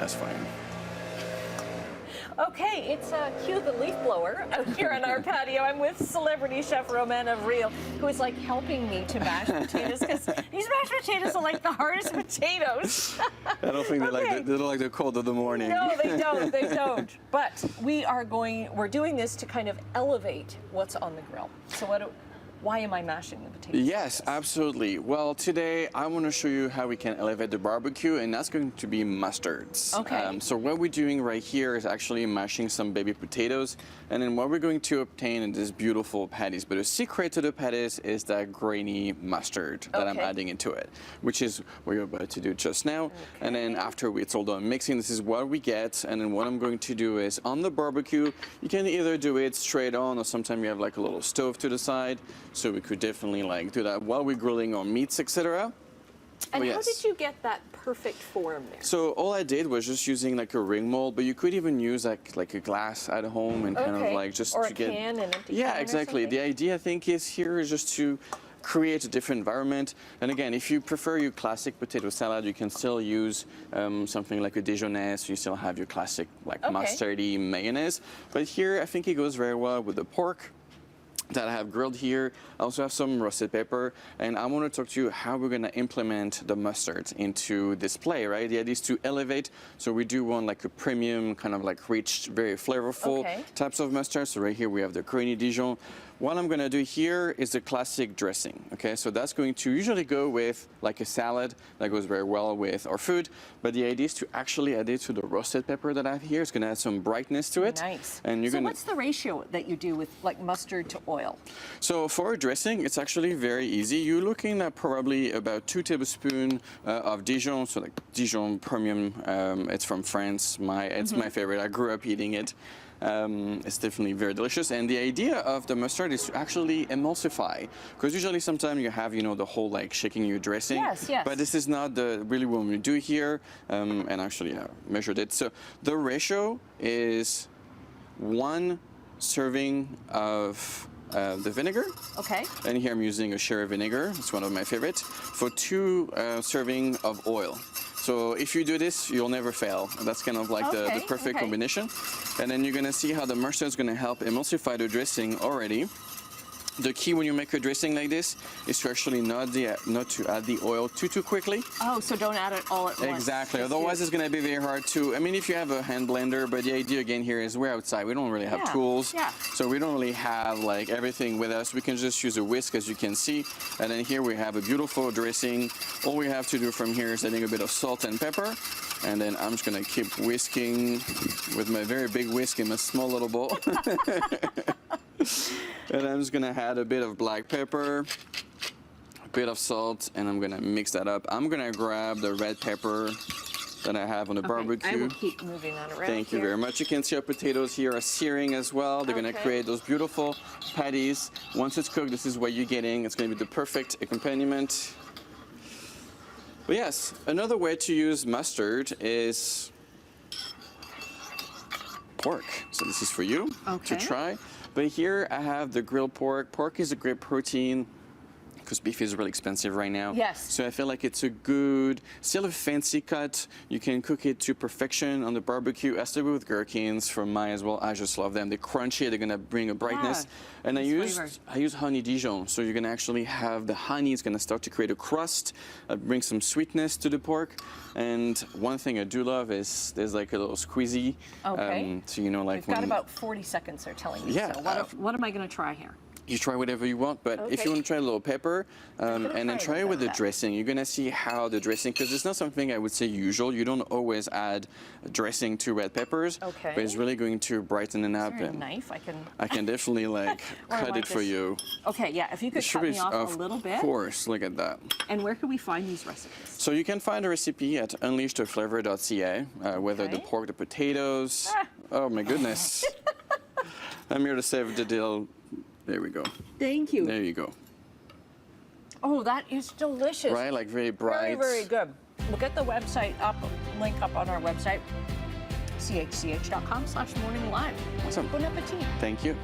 That's fine. Okay, it's cue the leaf blower out here on our patio. I'm with celebrity chef Romain Avril, who is like helping me to mash potatoes because these mashed potatoes are like the hardest potatoes. I don't think they don't like the cold of the morning. No, they don't. They don't. But we're doing this to kind of elevate what's on the grill. So why am I mashing the potatoes? Yes, absolutely. Well, today I want to show you how we can elevate the barbecue, and that's going to be mustards. Okay. So what we're doing right here is actually mashing some baby potatoes, and then what we're going to obtain is this beautiful patties. But the secret to the patties is that grainy mustard that I'm adding into it, which is what you're about to do just now. Okay. And then after it's all done mixing, this is what we get. And then what I'm going to do is on the barbecue, you can either do it straight on, or sometimes you have like a little stove to the side. So we could definitely like do that while we're grilling our meats, etc. And how did you get that perfect form there? So all I did was just using like a ring mold, but you could even use like a glass at home and kind of like just or to get. Can, an empty yeah, can exactly. The idea I think is here is just to create a different environment. And again, if you prefer your classic potato salad, you can still use something like a Dijonnaise. You still have your classic like mustardy mayonnaise. But here, I think it goes very well with the pork that I have grilled here. I also have some roasted pepper, and I want to talk to you how we're going to implement the mustard into this play, right? The idea is to elevate, so we do want like a premium, kind of like rich, very flavorful types of mustard. So right here we have the Creamy Dijon. What I'm going to do here is the classic dressing, okay? So that's going to usually go with like a salad that goes very well with our food, but the idea is to actually add it to the roasted pepper that I have here. It's going to add some brightness to it. Nice. And so what's the ratio that you do with like mustard to oil? So for a dressing, it's actually very easy. You're looking at probably about 2 tablespoons of Dijon, so like Dijon premium. It's from France. It's my favorite. I grew up eating it. It's definitely very delicious, and the idea of the mustard is to actually emulsify, because usually sometimes you have the whole like shaking your dressing, but this is not really what we do here. And actually I measured it, so the ratio is 1 serving of the vinegar. Okay. And here I'm using a sherry vinegar. It's one of my favorites. For 2 serving of oil. So if you do this, you'll never fail. That's kind of like the perfect combination. And then you're gonna see how the mustard is gonna help emulsify the dressing already. The key when you make a dressing like this is to actually not to add the oil too quickly. Oh, so don't add it all at once. Exactly. Otherwise, it's going to be very hard to. I mean, if you have a hand blender, but the idea again here is we're outside. We don't really have tools, so we don't really have like everything with us. We can just use a whisk, as you can see, and then here we have a beautiful dressing. All we have to do from here is adding a bit of salt and pepper, and then I'm just going to keep whisking with my very big whisk in my small little bowl. And I'm just gonna add a bit of black pepper, a bit of salt, and I'm gonna mix that up. I'm gonna grab the red pepper that I have on the barbecue. I will keep moving that around. Thank you very much. You can see our potatoes here are searing as well. They're gonna create those beautiful patties. Once it's cooked, this is what you're getting. It's gonna be the perfect accompaniment. But yes, another way to use mustard is pork. So this is for you to try. But here I have the grilled pork. Pork is a great protein because beef is really expensive right now. Yes. So I feel like it's a good, still a fancy cut. You can cook it to perfection on the barbecue. I still with gherkins from mine as well. I just love them. They're crunchy. They're gonna bring a brightness. And I use honey Dijon. So you're gonna actually have the honey. It's gonna start to create a crust, bring some sweetness to the pork. And one thing I do love is there's like a little squeezy. Okay. So like we've got about 40 seconds. They're telling me. Yeah. So what am I gonna try here? You try whatever you want, but if you want to try a little pepper, and then try it with the dressing, you're gonna see how the dressing, because it's not something I would say usual. You don't always add dressing to red peppers, but it's really going to brighten it up. Is there a knife? I can definitely like cut it for you. Okay, yeah. If you could cut me off a little bit. Of course, look at that. And where can we find these recipes? So you can find a recipe at unleashtheflavor.ca. Whether the pork, the potatoes. Oh my goodness! I'm here to save the deal. There we go. Thank you. There you go. Oh, that is delicious. Right, like very bright. Very, very good. We'll get the website link up on our website, chch.com/morninglive. Awesome. Bon appetit. Thank you.